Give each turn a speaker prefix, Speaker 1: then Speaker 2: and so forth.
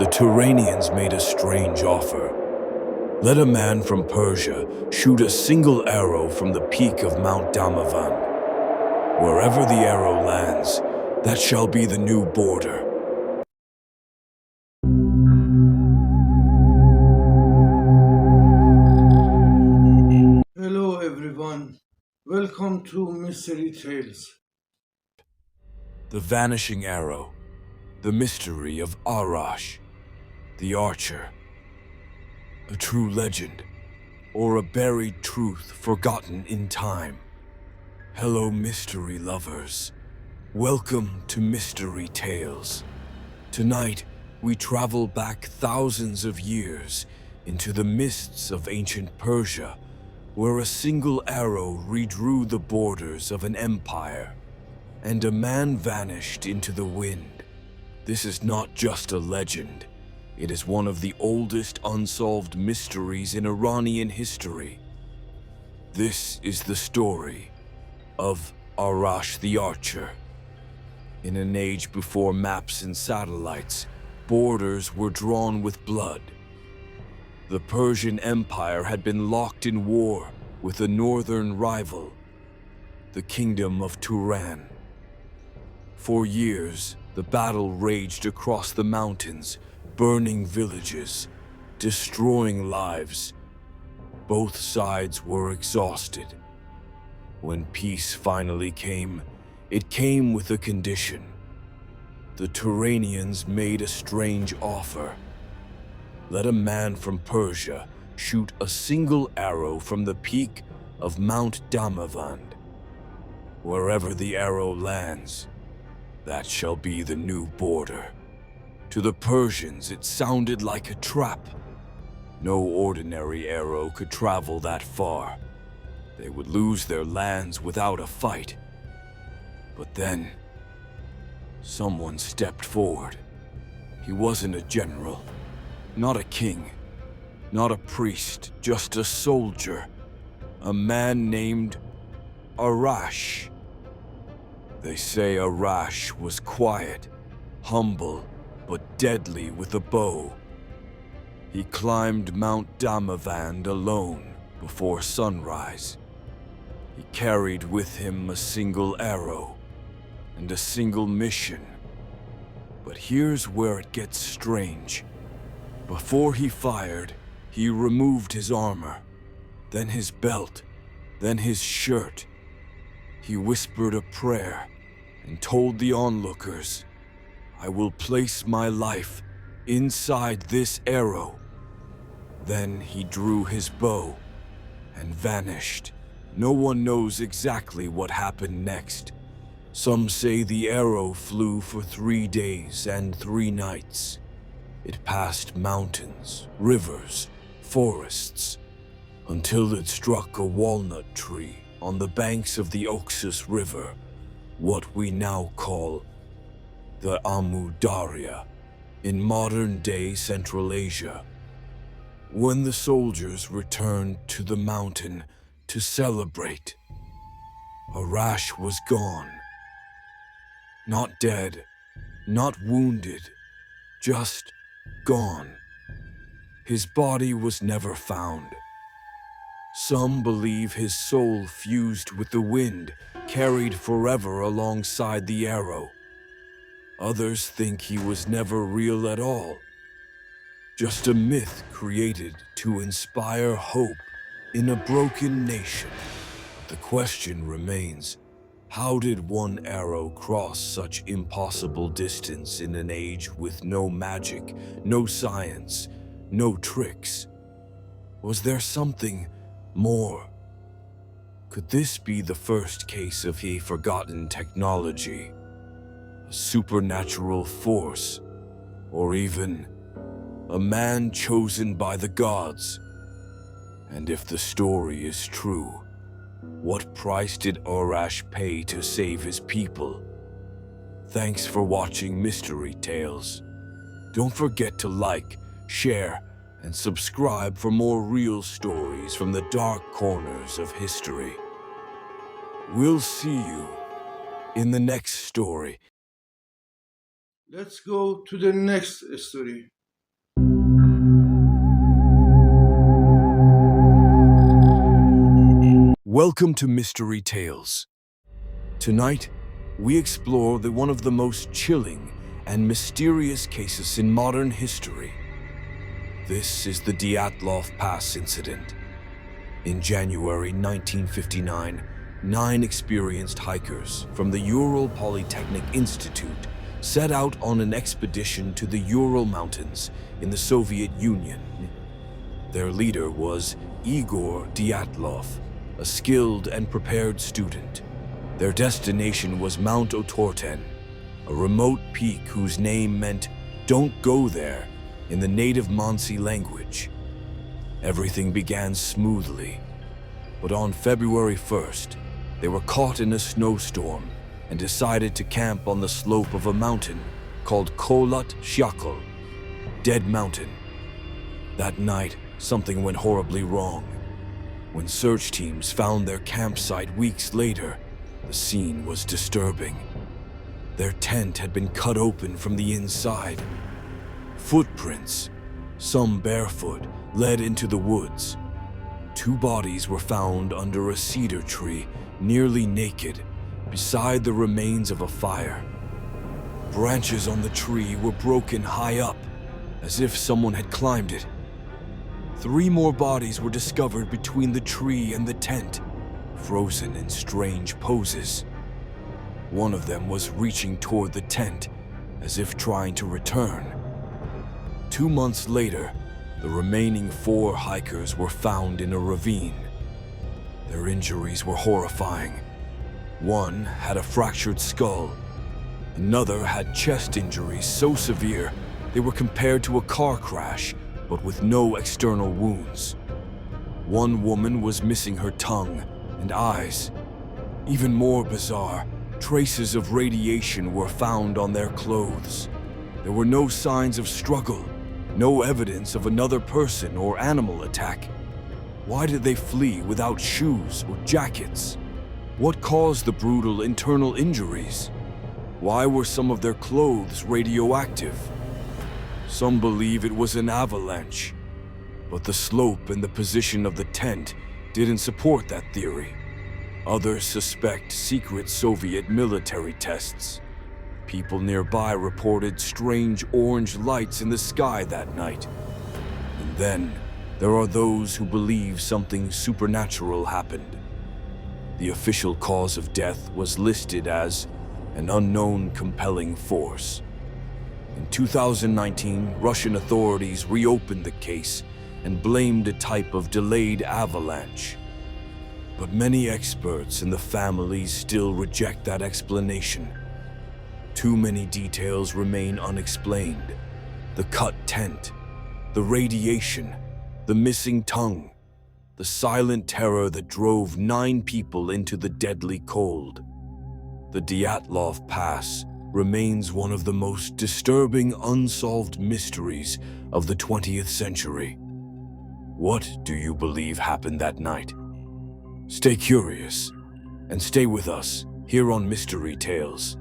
Speaker 1: The Turanians made a strange offer. Let a man from Persia shoot a single arrow from the peak of Mount Damavand. Wherever the arrow lands, that shall be the new border.
Speaker 2: Hello everyone, welcome to Mystery Tales.
Speaker 1: The Vanishing Arrow. The Mystery of Arash the Archer. A true legend, or a buried truth forgotten in time. Hello, mystery lovers. Welcome to Mystery Tales. Tonight, we travel back thousands of years into the mists of ancient Persia, where a single arrow redrew the borders of an empire, and a man vanished into the wind. This is not just a legend. It is one of the oldest unsolved mysteries in Iranian history. This is the story of Arash the Archer. In an age before maps and satellites, borders were drawn with blood. The Persian Empire had been locked in war with a northern rival, the Kingdom of Turan. For years, the battle raged across the mountains, burning villages, destroying lives. Both sides were exhausted. When peace finally came, it came with a condition. The Turanians made a strange offer. Let a man from Persia shoot a single arrow from the peak of Mount Damavand. Wherever the arrow lands, that shall be the new border. To the Persians, it sounded like a trap. No ordinary arrow could travel that far. They would lose their lands without a fight. But then, someone stepped forward. He wasn't a general, not a king, not a priest, just a soldier. A man named Arash. They say Arash was quiet, humble, but deadly with a bow. He climbed Mount Damavand alone before sunrise. He carried with him a single arrow and a single mission. But here's where it gets strange. Before he fired, he removed his armor, then his belt, then his shirt. He whispered a prayer and told the onlookers, "I will place my life inside this arrow." Then he drew his bow and vanished. No one knows exactly what happened next. Some say the arrow flew for 3 days and 3 nights. It passed mountains, rivers, forests, until it struck a walnut tree on the banks of the Oxus River, what we now call the Amu Darya, in modern-day Central Asia. When the soldiers returned to the mountain to celebrate, Arash was gone. Not dead, not wounded, just gone. His body was never found. Some believe his soul fused with the wind, carried forever alongside the arrow. Others think he was never real at all. Just a myth created to inspire hope in a broken nation. The question remains, how did one arrow cross such impossible distance in an age with no magic, no science, no tricks? Was there something more? Could this be the first case of a forgotten technology, a supernatural force, or even a man chosen by the gods? And if the story is true, what price did Arash pay to save his people? Thanks for watching Mystery Tales. Don't forget to like, share, and subscribe for more real stories from the dark corners of history. We'll see you in the next story.
Speaker 2: Let's go to the next story.
Speaker 1: Welcome to Mystery Tales. Tonight, we explore one of the most chilling and mysterious cases in modern history. This is the Dyatlov Pass Incident. In January 1959, 9 experienced hikers from the Ural Polytechnic Institute set out on an expedition to the Ural Mountains in the Soviet Union. Their leader was Igor Dyatlov, a skilled and prepared student. Their destination was Mount Otorten, a remote peak whose name meant "don't go there" in the native Mansi language. Everything began smoothly, but on February 1st, they were caught in a snowstorm and decided to camp on the slope of a mountain called Kholat Shyakol, Dead Mountain. That night, something went horribly wrong. When search teams found their campsite weeks later, the scene was disturbing. Their tent had been cut open from the inside. Footprints, some barefoot, led into the woods. 2 bodies were found under a cedar tree, nearly naked, beside the remains of a fire. Branches on the tree were broken high up, as if someone had climbed it. 3 more bodies were discovered between the tree and the tent, frozen in strange poses. One of them was reaching toward the tent, as if trying to return. 2 months later, the remaining 4 hikers were found in a ravine. Their injuries were horrifying. One had a fractured skull. Another had chest injuries so severe they were compared to a car crash, but with no external wounds. One woman was missing her tongue and eyes. Even more bizarre, traces of radiation were found on their clothes. There were no signs of struggle, no evidence of another person or animal attack. Why did they flee without shoes or jackets? What caused the brutal internal injuries? Why were some of their clothes radioactive? Some believe it was an avalanche, but the slope and the position of the tent didn't support that theory. Others suspect secret Soviet military tests. People nearby reported strange orange lights in the sky that night. And then, there are those who believe something supernatural happened. The official cause of death was listed as an unknown compelling force. In 2019, Russian authorities reopened the case and blamed a type of delayed avalanche. But many experts and the families still reject that explanation. Too many details remain unexplained. The cut tent, the radiation, the missing tongue, the silent terror that drove 9 people into the deadly cold. The Dyatlov Pass remains one of the most disturbing unsolved mysteries of the 20th century. What do you believe happened that night? Stay curious and stay with us here on Mystery Tales.